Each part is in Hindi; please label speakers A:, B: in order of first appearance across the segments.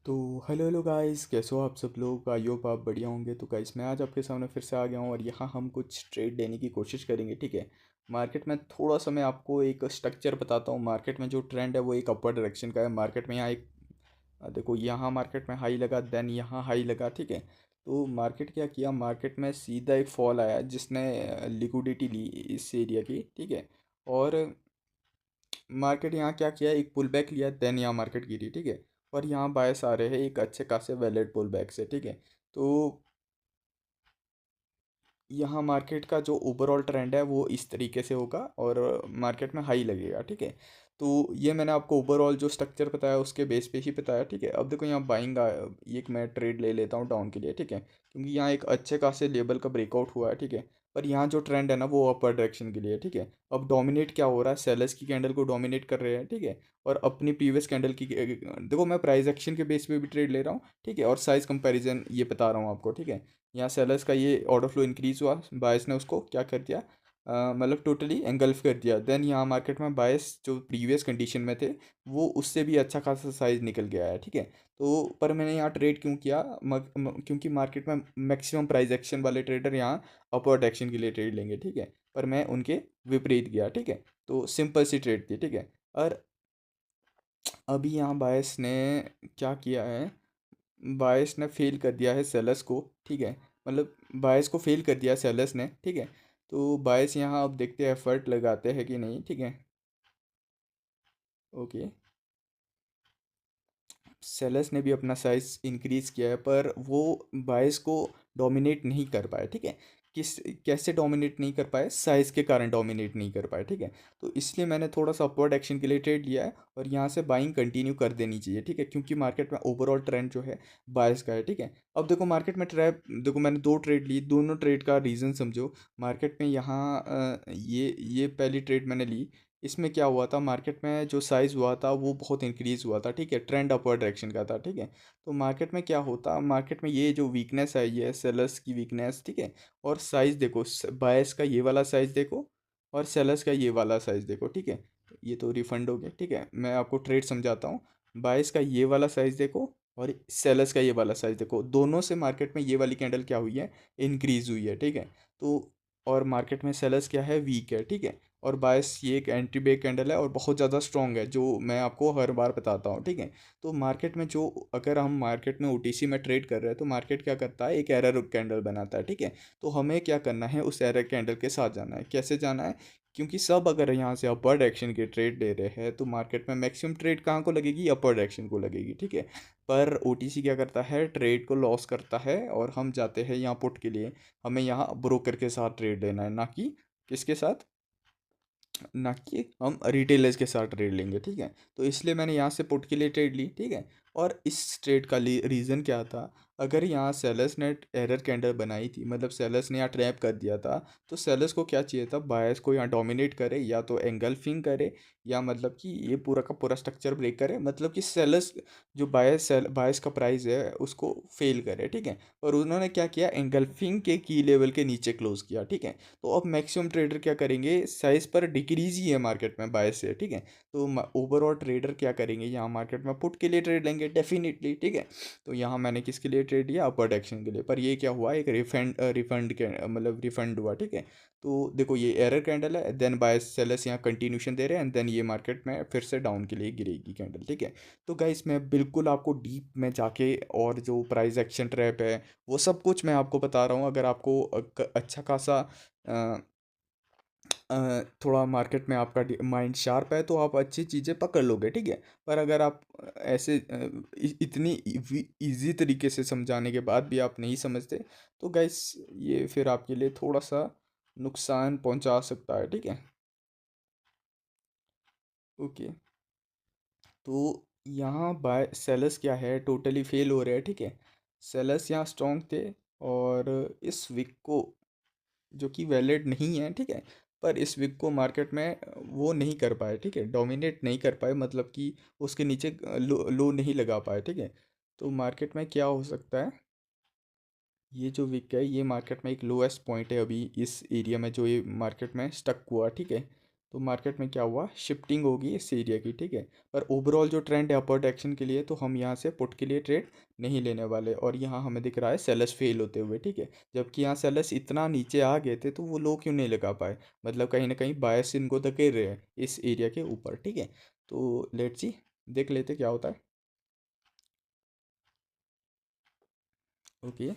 A: तो हेलो हेलो गाइस, कैसे हो आप सब लोग। आई होप आप बढ़िया होंगे। तो गाइस मैं आज आपके सामने फिर से आ गया हूँ और यहाँ हम कुछ ट्रेड लेने की कोशिश करेंगे, ठीक है। मार्केट में थोड़ा सा मैं आपको एक स्ट्रक्चर बताता हूँ। मार्केट में जो ट्रेंड है वो एक अपर डायरेक्शन का है। मार्केट में यहाँ एक देखो, यहाँ मार्केट में हाई लगा, देन यहाँ हाई लगा, ठीक है। तो मार्केट क्या किया, मार्केट में सीधा एक फॉल आया जिसने लिक्विडिटी ली इस एरिया की, ठीक है। और मार्केट यहाँ क्या किया, एक पुल बैक लिया, देन यहाँ मार्केट गिरी, ठीक है। और यहाँ बायस आ रहे हैं एक अच्छे खासे वैलिड पुल बैक से, ठीक है। तो यहाँ मार्केट का जो ओवरऑल ट्रेंड है वो इस तरीके से होगा और मार्केट में हाई लगेगा, ठीक है। तो ये मैंने आपको ओवरऑल जो स्ट्रक्चर बताया उसके बेस पे ही बताया, ठीक है। अब देखो यहाँ बाइंग, एक मैं ट्रेड ले लेता हूँ डाउन के लिए, ठीक है, क्योंकि यहाँ एक अच्छे खासे लेवल का ब्रेकआउट हुआ है, ठीक है। पर यहाँ जो ट्रेंड है ना वो अपर डायरेक्शन के लिए है, ठीक है। अब डोमिनेट क्या हो रहा है, सेलर्स की कैंडल को डोमिनेट कर रहे हैं, ठीक है। और अपनी प्रीवियस कैंडल की देखो, मैं प्राइस एक्शन के बेस पे भी ट्रेड ले रहा हूँ, ठीक है, और साइज कंपैरिजन ये बता रहा हूँ आपको, ठीक है। यहाँ सेलर्स का ये ऑर्डर फ्लो इंक्रीज हुआ, बायस ने उसको क्या कर दिया, मतलब टोटली एंगल्फ कर दिया। देन यहाँ मार्केट में बायस जो प्रीवियस कंडीशन में थे वो उससे भी अच्छा खासा साइज निकल गया है, ठीक है। तो पर मैंने यहाँ ट्रेड क्यों किया, क्योंकि मार्केट में मैक्सिमम प्राइस एक्शन वाले ट्रेडर यहाँ अपवर्ड एक्शन के लिए ट्रेड लेंगे, ठीक है। पर मैं उनके विपरीत गया, ठीक है। तो सिंपल सी ट्रेड थी, ठीक है। और अभी यहाँ बायस ने क्या किया है, बायस ने फेल कर दिया है सेलर्स को, ठीक है। मतलब बायस को फेल कर दिया सेलर्स ने, ठीक है। तो बायस यहाँ अब देखते हैं एफर्ट लगाते हैं कि नहीं, ठीक है। ओके, सेलर्स ने भी अपना साइज इंक्रीज किया है पर वो बायस को डोमिनेट नहीं कर पाए, ठीक है। किस कैसे डोमिनेट नहीं कर पाए, साइज के कारण डोमिनेट नहीं कर पाए, ठीक है। तो इसलिए मैंने थोड़ा सा अपवर्ड एक्शन के लिए ट्रेड लिया है और यहाँ से बाइंग कंटिन्यू कर देनी चाहिए, ठीक है, क्योंकि मार्केट में ओवरऑल ट्रेंड जो है बायस का है, ठीक है। अब देखो मार्केट में ट्रैप, देखो मैंने दो ट्रेड ली, दोनों ट्रेड का रीज़न समझो। मार्केट में यहाँ ये पहली ट्रेड मैंने ली, इसमें क्या हुआ था, मार्केट में जो साइज़ हुआ था वो बहुत इंक्रीज़ हुआ था, ठीक है, ट्रेंड अपवर्ड डायरेक्शन का था, ठीक है। तो मार्केट में क्या होता, मार्केट में ये जो वीकनेस है ये सेलर्स की वीकनेस, ठीक है। और साइज़ देखो, बायस का ये वाला साइज़ देखो और सेलर्स का ये वाला साइज़ देखो, ठीक है। ये तो रिफंड हो गया, ठीक है, मैं आपको ट्रेड समझाता हूँ। बायस का ये वाला साइज़ देखो और सेलर्स का ये वाला साइज़ देखो, दोनों से मार्केट में ये वाली कैंडल क्या हुई है, इंक्रीज़ हुई है, ठीक है। तो और मार्केट में सेलर्स क्या है, वीक है, ठीक है। और बायस ये एक एंटी बेक कैंडल है और बहुत ज़्यादा स्ट्रॉन्ग है, जो मैं आपको हर बार बताता हूँ, ठीक है। तो मार्केट में जो, अगर हम मार्केट में ओटीसी में ट्रेड कर रहे हैं तो मार्केट क्या करता है, एक एरर कैंडल बनाता है, ठीक है। तो हमें क्या करना है, उस एरर कैंडल के साथ जाना है। कैसे जाना है, क्योंकि सब अगर यहाँ से अपर डायरेक्शन के ट्रेड ले रहे हैं तो मार्केट में मैक्सिमम ट्रेड कहाँ को लगेगी, अपर डायरेक्शन को लगेगी, ठीक है। पर ओटीसी क्या करता है, ट्रेड को लॉस करता है और हम जाते हैं यहाँ पुट के लिए। हमें यहाँ ब्रोकर के साथ ट्रेड लेना है, ना कि किसके साथ, ना कि हम रिटेलर्स के साथ ट्रेड लेंगे, ठीक है। तो इसलिए मैंने यहाँ से पुट के लिए ट्रेड ली, ठीक है। और इस ट्रेड का रीज़न क्या था, अगर यहाँ सेलर्स ने एरर कैंडल बनाई थी, मतलब सेलर्स ने यहाँ ट्रैप कर दिया था, तो सेलर्स को क्या चाहिए था, बायर्स को यहाँ डोमिनेट करे, या तो एंगल्फिंग करे, या मतलब कि ये पूरा का पूरा स्ट्रक्चर ब्रेक करे, मतलब कि सेलर्स जो बायर्स का प्राइस है उसको फेल करे, ठीक है। और उन्होंने क्या किया, एंगल्फिंग के की लेवल के नीचे क्लोज किया, ठीक है। तो अब मैक्सिमम ट्रेडर क्या करेंगे, साइज पर डिक्रीज ही है मार्केट में बाय से, ठीक है। तो ओवरऑल ट्रेडर क्या करेंगे, यहाँ मार्केट में पुट के लिए ट्रेड लेंगे डेफिनेटली, ठीक है। तो यहाँ मैंने किसके लिए ट्रेड लिया, अपर एक्शन के लिए। पर ये क्या हुआ, एक रिफंड के मतलब रिफंड हुआ, ठीक है। तो देखो ये एरर कैंडल है, देन बाय सेलर्स यहाँ कंटिन्यूशन दे रहे हैं, एंड देन ये मार्केट में फिर से डाउन के लिए गिरेगी कैंडल, ठीक है। तो गाइस मैं बिल्कुल आपको डीप में जाके और जो प्राइस एक्शन ट्रैप है वो सब कुछ मैं आपको बता रहा हूँ। अगर आपको अच्छा खासा थोड़ा मार्केट में आपका माइंड शार्प है तो आप अच्छी चीज़ें पकड़ लोगे, ठीक है। पर अगर आप ऐसे इतनी इजी तरीके से समझाने के बाद भी आप नहीं समझते तो गाइस ये फिर आपके लिए थोड़ा सा नुकसान पहुंचा सकता है, ठीक है। ओके, तो यहाँ बाय सेलर्स क्या है, टोटली फेल हो रहे हैं, ठीक है। सेलर्स यहाँ स्ट्रॉन्ग थे और इस वीक को, जो कि वैलिड नहीं है, ठीक है। पर इस विग को मार्केट में वो नहीं कर पाए, ठीक है, डोमिनेट नहीं कर पाए, मतलब कि उसके नीचे लो नहीं लगा पाए, ठीक है। तो मार्केट में क्या हो सकता है, ये जो विक है ये मार्केट में एक लोएस्ट पॉइंट है अभी इस एरिया में, जो ये मार्केट में स्टक हुआ, ठीक है। तो मार्केट में क्या हुआ, शिफ्टिंग होगी इस एरिया की, ठीक है। पर ओवरऑल जो ट्रेंड है अपवर्ड डायरेक्शन के लिए, तो हम यहाँ से पुट के लिए ट्रेड नहीं लेने वाले। और यहाँ हमें दिख रहा है सेलर्स फेल होते हुए, ठीक है। जबकि यहाँ सेलर्स इतना नीचे आ गए थे तो वो लोग क्यों नहीं लगा पाए, मतलब कहीं ना कहीं बायस इनको धकेल रहे हैं इस एरिया के ऊपर, ठीक है। तो लेट्स सी, देख लेते क्या होता है। ओके।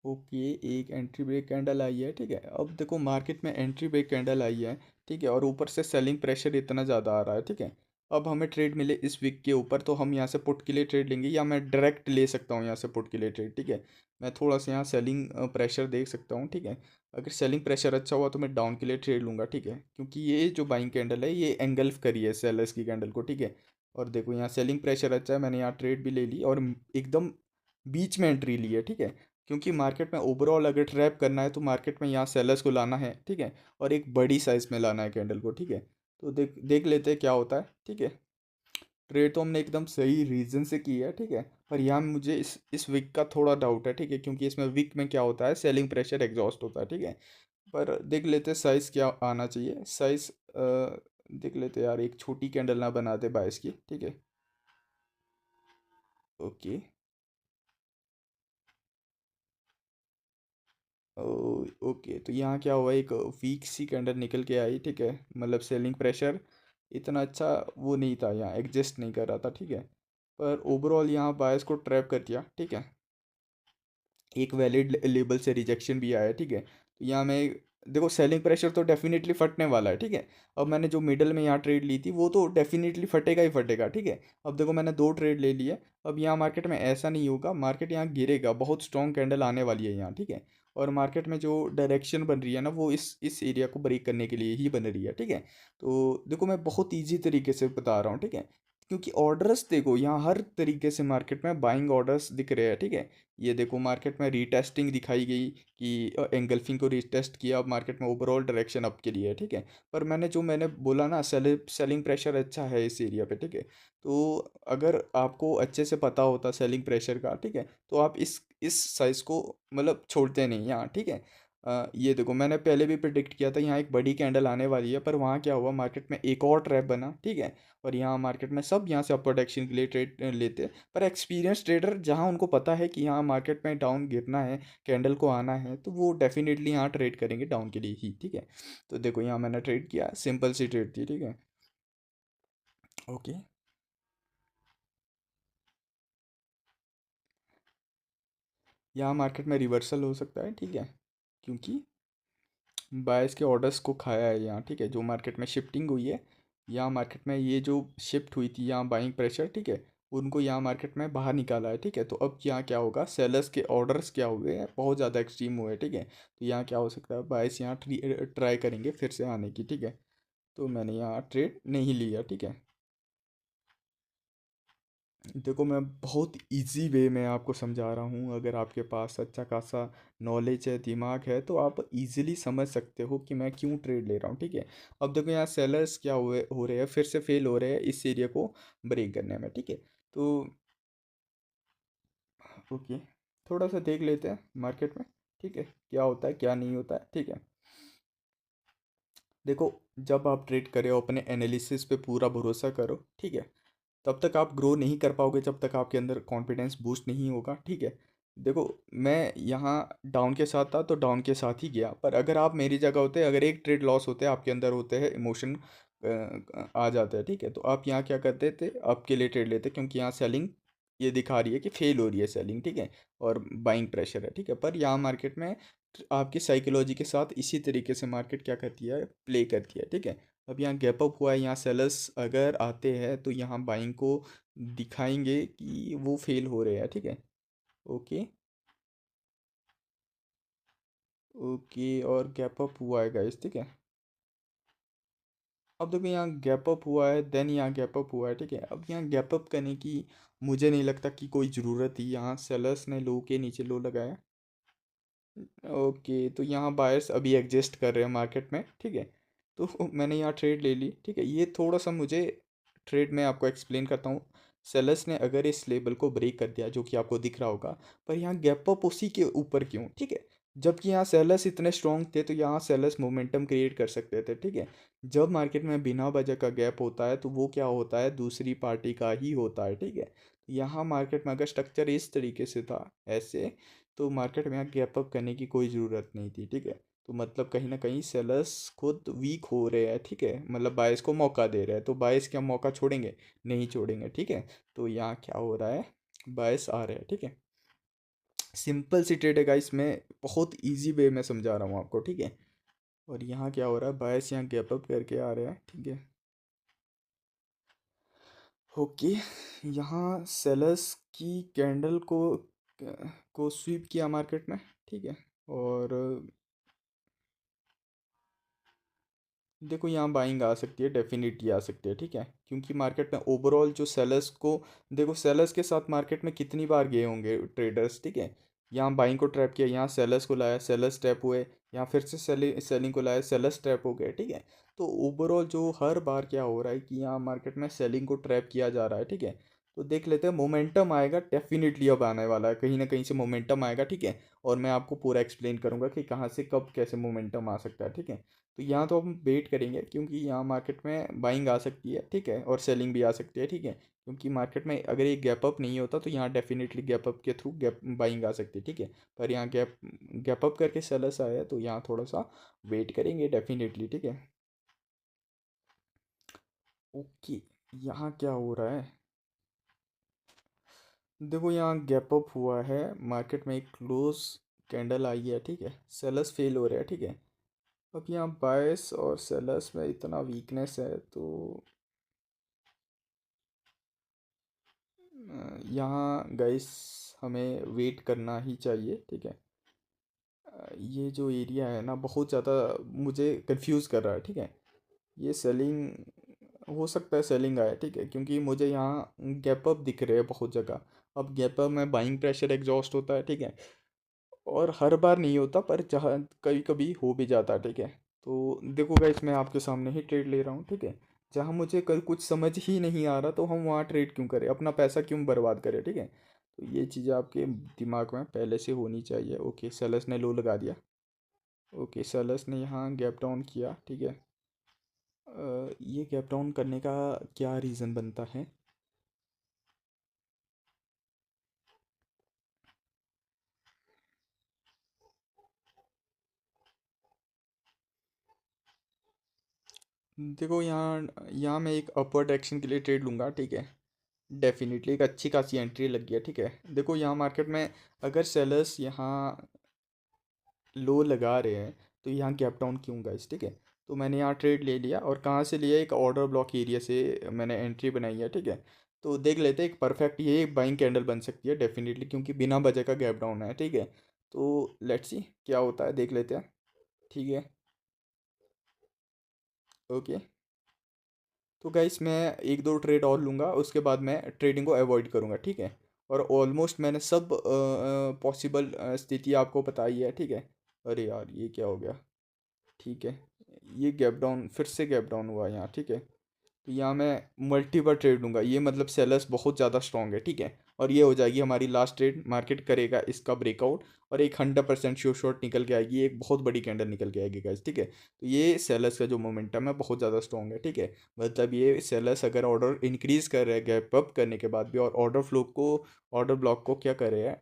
A: ओके, एक एंट्री ब्रेक कैंडल आई है, ठीक है। अब देखो मार्केट में एंट्री ब्रेक कैंडल आई है, ठीक है, और ऊपर से सेलिंग प्रेशर इतना ज़्यादा आ रहा है, ठीक है। अब हमें ट्रेड मिले इस वीक के ऊपर, तो हम यहाँ से पुट के लिए ट्रेड लेंगे, या मैं डायरेक्ट ले सकता हूँ यहाँ से पुट के लिए ट्रेड, ठीक है। मैं थोड़ा सा यहाँ सेलिंग प्रेशर देख सकता हूँ, ठीक है। अगर सेलिंग प्रेशर अच्छा हुआ तो मैं डाउन के लिए ट्रेड लूँगा, ठीक है, क्योंकि ये जो बाइंग कैंडल है ये एंगल्फ करी है सेलर्स की कैंडल को, ठीक है। और देखो यहाँ सेलिंग प्रेशर अच्छा है, मैंने यहाँ ट्रेड भी ले ली और एकदम बीच में एंट्री ली है, ठीक है। क्योंकि मार्केट में ओवरऑल अगर ट्रैप करना है तो मार्केट में यहाँ सेलर्स को लाना है, ठीक है, और एक बड़ी साइज में लाना है कैंडल को, ठीक है। तो देख देख लेते हैं क्या होता है, ठीक है। ट्रेड तो हमने एकदम सही रीजन से की है, ठीक है। पर यहाँ मुझे इस वीक का थोड़ा डाउट है, ठीक है, क्योंकि इसमें वीक में क्या होता है, सेलिंग प्रेशर एग्जॉस्ट होता है, ठीक है। पर देख लेते हैं साइज़ क्या आना चाहिए, साइज़ देख लेते हैं यार, एक छोटी कैंडल ना बनाते 22 की, ठीक है। ओके। ओके, तो यहाँ क्या हुआ, एक वीक सी कैंडल निकल के आई, ठीक है। मतलब सेलिंग प्रेशर इतना अच्छा वो नहीं था, यहाँ एग्जिस्ट नहीं कर रहा था, ठीक है। पर ओवरऑल यहाँ बायस को ट्रैप कर दिया, ठीक है। एक वैलिड लेबल से रिजेक्शन भी आया, ठीक है। तो यहाँ मैं देखो सेलिंग प्रेशर तो डेफिनेटली फटने वाला है, ठीक है। अब मैंने जो मिडल में यहाँ ट्रेड ली थी वो तो डेफिनेटली फटेगा ही फटेगा, ठीक है। अब देखो मैंने दो ट्रेड ले लिए। अब यहाँ मार्केट में ऐसा नहीं होगा, मार्केट यहाँ गिरेगा, बहुत स्ट्रॉन्ग कैंडल आने वाली है यहाँ, ठीक है। और मार्केट में जो डायरेक्शन बन रही है ना, वो इस एरिया को ब्रेक करने के लिए ही बन रही है, ठीक है। तो देखो मैं बहुत ईजी तरीके से बता रहा हूँ, ठीक है। क्योंकि ऑर्डर्स देखो यहाँ हर तरीके से मार्केट में बाइंग ऑर्डर्स दिख रहे हैं, ठीक है। ये देखो मार्केट में रीटेस्टिंग दिखाई गई कि एंगल्फिंग को रीटेस्ट किया, अब मार्केट में ओवरऑल डायरेक्शन अप के लिए है, ठीक है। पर मैंने बोला ना, सेलिंग प्रेशर अच्छा है इस एरिया पे, ठीक है। तो अगर आपको अच्छे से पता होता सेलिंग प्रेशर का, ठीक है, तो आप इस साइज को मतलब छोड़ते नहीं यहाँ, ठीक है। ये देखो मैंने पहले भी प्रिडिक्ट किया था यहाँ एक बड़ी कैंडल आने वाली है, पर वहाँ क्या हुआ, मार्केट में एक और ट्रैप बना, ठीक है। और यहाँ मार्केट में सब यहाँ से अपर डायरेक्शन के लिए ट्रेड लेते हैं। पर एक्सपीरियंस ट्रेडर जहाँ उनको पता है कि यहाँ मार्केट में डाउन गिरना है, कैंडल को आना है, तो वो डेफिनेटली यहाँ ट्रेड करेंगे डाउन के लिए ही, ठीक है। तो देखो यहाँ मैंने ट्रेड किया, सिंपल सी ट्रेड थी, ठीक है। ओके। यहाँ मार्केट में रिवर्सल हो सकता है, ठीक है, क्योंकि बायस के ऑर्डर्स को खाया है यहाँ, ठीक है। जो मार्केट में शिफ्टिंग हुई है, यहाँ मार्केट में ये जो शिफ्ट हुई थी यहाँ बाइंग प्रेशर, ठीक है, उनको यहाँ मार्केट में बाहर निकाला है, ठीक है। तो अब यहाँ क्या होगा, सेलर्स के ऑर्डर्स क्या हुए हैं, बहुत ज़्यादा एक्सट्रीम हुए हैं, ठीक है। तो यहाँ क्या हो सकता है, बायस यहाँ ट्राई करेंगे फिर से आने की, ठीक है। तो मैंने यहाँ ट्रेड नहीं लिया, ठीक है। देखो मैं बहुत इजी वे में आपको समझा रहा हूँ, अगर आपके पास अच्छा खासा नॉलेज है, दिमाग है, तो आप इजीली समझ सकते हो कि मैं क्यों ट्रेड ले रहा हूँ, ठीक है। अब देखो यहाँ सेलर्स क्या हुए हो रहे हैं, फिर से फेल हो रहे हैं इस एरिया को ब्रेक करने में, ठीक है। तो ओके, थोड़ा सा देख लेते हैं मार्केट में, ठीक है, क्या होता है क्या नहीं होता है, ठीक है। देखो जब आप ट्रेड करे हो अपने एनालिसिस पे पूरा भरोसा करो, ठीक है। तब तक आप ग्रो नहीं कर पाओगे जब तक आपके अंदर कॉन्फिडेंस बूस्ट नहीं होगा, ठीक है। देखो मैं यहाँ डाउन के साथ था तो डाउन के साथ ही गया, पर अगर आप मेरी जगह होते, अगर एक ट्रेड लॉस होते आपके अंदर होते हैं इमोशन आ जाते हैं, ठीक है, तो आप यहाँ क्या करते थे, आपके लिए ट्रेड लेते, क्योंकि यहाँ सेलिंग ये दिखा रही है कि फेल हो रही है सेलिंग, ठीक है। और बाइंग प्रेशर है, ठीक है। पर यहाँ मार्केट में आपकी साइकोलॉजी के साथ इसी तरीके से मार्केट क्या करती है, प्ले करती है, ठीक है। अब यहाँ गैप अप हुआ है, यहाँ सेलर्स अगर आते हैं तो यहाँ बाइंग को दिखाएंगे कि वो फेल हो रहे हैं, ठीक है। ओके। ओके, और गैप अप हुआ है गाइस, ठीक है। अब देखो यहाँ गैप अप हुआ है, देन यहाँ गैप अप हुआ है, ठीक है। अब यहाँ गैप अप करने की मुझे नहीं लगता कि कोई ज़रूरत थी, यहाँ सेलर्स ने लो के नीचे लो लगाया। ओके, तो यहाँ बायर्स अभी एग्जिस्ट कर रहे हैं मार्केट में, ठीक है। तो मैंने यहाँ ट्रेड ले ली, ठीक है। ये थोड़ा सा मुझे ट्रेड में आपको एक्सप्लेन करता हूँ। सेलर्स ने अगर इस लेवल को ब्रेक कर दिया जो कि आपको दिख रहा होगा, पर यहाँ गैप अप उसी के ऊपर क्यों, ठीक है। जबकि यहाँ सेलर्स इतने स्ट्रॉन्ग थे तो यहाँ सेलर्स मोमेंटम क्रिएट कर सकते थे, ठीक है। जब मार्केट में बिना वजह का गैप होता है तो वो क्या होता है, दूसरी पार्टी का ही होता है, ठीक है। यहाँ मार्केट में अगर स्ट्रक्चर इस तरीके से था ऐसे, तो मार्केट में यहाँ गैप अप करने की कोई ज़रूरत नहीं थी, ठीक है। तो मतलब कहीं ना कहीं सेलर्स खुद वीक हो रहे हैं, ठीक है, मतलब बायर्स को मौका दे रहे हैं, तो बायर्स क्या मौका छोड़ेंगे, नहीं छोड़ेंगे, ठीक है। तो यहाँ क्या हो रहा है, बायर्स आ रहे हैं, ठीक है। सिंपल सी ट्रेड है गाइस, मैं बहुत इजी वे में समझा रहा हूँ आपको, ठीक है। और यहाँ क्या हो रहा है, बायर्स यहाँ गैप अप करके आ रहे हैं, ठीक है। ओके, यहाँ सेलर्स की कैंडल को स्वीप किया मार्केट में, ठीक है। और देखो यहाँ बाइंग आ सकती है, डेफिनेटली आ सकती है, ठीक है, क्योंकि मार्केट में ओवरऑल जो सेलर्स को, देखो सेलर्स के साथ मार्केट में कितनी बार गए होंगे ट्रेडर्स, ठीक है। यहाँ बाइंग को ट्रैप किया, यहाँ सेलर्स को लाया, सेलर्स ट्रैप हुए, यहाँ फिर से सेलिंग को लाया, सेलर्स ट्रैप हो गए, ठीक है। तो ओवरऑल जो हर बार क्या हो रहा है कि यहाँ मार्केट में सेलिंग को ट्रैप किया जा रहा है, ठीक है। तो देख लेते हैं, मोमेंटम आएगा डेफिनेटली, अब आने वाला है, कहीं ना कहीं से मोमेंटम आएगा, ठीक है। और मैं आपको पूरा एक्सप्लेन करूंगा कि कहाँ से कब कैसे मोमेंटम आ सकता है, ठीक है। तो यहाँ तो हम वेट करेंगे क्योंकि यहाँ मार्केट में बाइंग आ सकती है, ठीक है, और सेलिंग भी आ सकती है, ठीक है। क्योंकि मार्केट में अगर ये गैप अप नहीं होता तो यहाँ डेफिनेटली गैप अप के थ्रू गैप बाइंग आ सकती है, ठीक है। पर यहाँ गैप अप करके सेलर्स आया है तो यहाँ थोड़ा सा वेट करेंगे डेफिनेटली, ठीक है। ओके, यहाँ क्या हो रहा है, देखो यहाँ गैप अप हुआ है, मार्केट में एक क्लोज कैंडल आई है, ठीक है, सेलर्स फेल हो रहे हैं, ठीक है। अब यहाँ बायर्स और सेलर्स में इतना वीकनेस है तो यहाँ गाइस हमें वेट करना ही चाहिए, ठीक है। ये जो एरिया है ना बहुत ज़्यादा मुझे कंफ्यूज कर रहा है, ठीक है। ये सेलिंग हो सकता है, सेलिंग आए, ठीक है, क्योंकि मुझे यहाँ गैप अप दिख रहे हैं बहुत जगह। अब गैप अप में बाइंग प्रेशर एग्जॉस्ट होता है, ठीक है। और हर बार नहीं होता पर जहाँ कभी कभी हो भी जाता है, ठीक है। तो देखो गाइस मैं आपके सामने ही ट्रेड ले रहा हूँ, ठीक है। जहाँ मुझे कल कुछ समझ ही नहीं आ रहा तो हम वहाँ ट्रेड क्यों करें, अपना पैसा क्यों बर्बाद करें, ठीक है। तो ये चीज़ें आपके दिमाग में पहले से होनी चाहिए। ओके, सेलर्स ने लो लगा दिया, ओके सेलर्स ने यहाँ गैप डाउन किया, ठीक है। ये गैप डाउन करने का क्या रीज़न बनता है, देखो यहाँ यहाँ मैं एक अपवर्ड एक्शन के लिए ट्रेड लूँगा, ठीक है। डेफिनेटली एक अच्छी खासी एंट्री लग गया, ठीक है। देखो यहाँ मार्केट में अगर सेलर्स यहाँ लो लगा रहे हैं तो यहाँ गैप डाउन क्यों गाइस, ठीक है। तो मैंने यहाँ ट्रेड ले लिया और कहाँ से लिया, एक ऑर्डर ब्लॉक एरिया से मैंने एंट्री बनाई है, ठीक है। तो देख लेते हैं, एक परफेक्ट ये बाइंग कैंडल बन सकती है डेफिनेटली, क्योंकि बिना वजह का गैप डाउन है, ठीक है। तो लेट्स सी क्या होता है, देख लेते हैं, ठीक है। ओके, तो गाइस मैं एक दो ट्रेड और लूँगा, उसके बाद मैं ट्रेडिंग को अवॉइड करूँगा, ठीक है। और ऑलमोस्ट मैंने सब पॉसिबल स्थिति आपको बताई है, ठीक है। अरे यार ये क्या हो गया, ठीक है। ये गैप डाउन, फिर से गैप डाउन हुआ यहाँ, ठीक है। तो यहाँ मैं मल्टीपल ट्रेड लूँगा, ये मतलब सेलर्स बहुत ज़्यादा स्ट्रॉन्ग है, ठीक है। और ये हो जाएगी हमारी लास्ट ट्रेड, मार्केट करेगा इसका ब्रेकआउट और एक 100% श्योर शॉट निकल के आएगी, एक बहुत बड़ी कैंडल निकल के आएगी गाइस, ठीक है। तो ये सेलर्स का जो मोमेंटम है बहुत ज़्यादा स्ट्रॉन्ग है, ठीक है। मतलब ये सेलर्स अगर ऑर्डर इंक्रीज कर रहे हैं गैप अप करने के बाद भी और ऑर्डर फ्लो को, ऑर्डर ब्लॉक को क्या कर रहे हैं,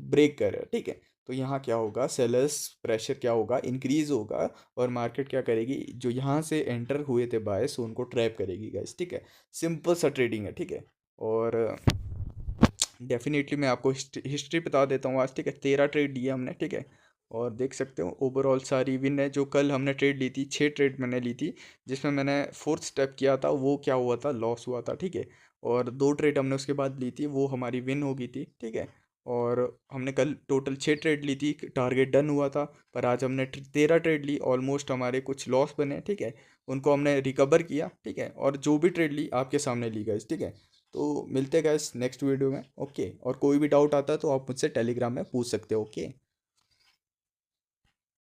A: ब्रेक कर रहे हैं, ठीक है। तो यहाँ क्या होगा, सेलर्स प्रेशर क्या होगा, इंक्रीज होगा। और मार्केट क्या करेगी, जो यहाँ से एंटर हुए थे बायर्स उनको ट्रैप करेगी गाइस, ठीक है। सिंपल सा ट्रेडिंग है, ठीक है। और डेफिनेटली मैं आपको हिस्ट्री बता देता हूँ आज, ठीक है। 13 ट्रेड लिए हमने, ठीक है। और देख सकते हो ओवरऑल सारी विन है, जो कल हमने ट्रेड ली थी, 6 ट्रेड मैंने ली थी, जिसमें मैंने फोर्थ स्टेप किया था वो क्या हुआ था, लॉस हुआ था, ठीक है। और 2 ट्रेड हमने उसके बाद ली थी, वो हमारी विन हो गई थी, ठीक है। और हमने कल टोटल 6 ट्रेड ली थी, टारगेट डन हुआ था। पर आज हमने 13 ट्रेड ली, ऑलमोस्ट हमारे कुछ लॉस बने, ठीक है। उनको हमने रिकवर किया, ठीक है। और जो भी ट्रेड ली आपके सामने ली गई, ठीक है। तो मिलते हैं गाइस नेक्स्ट वीडियो में, ओके। और कोई भी डाउट आता है तो आप मुझसे टेलीग्राम में पूछ सकते हो, ओके।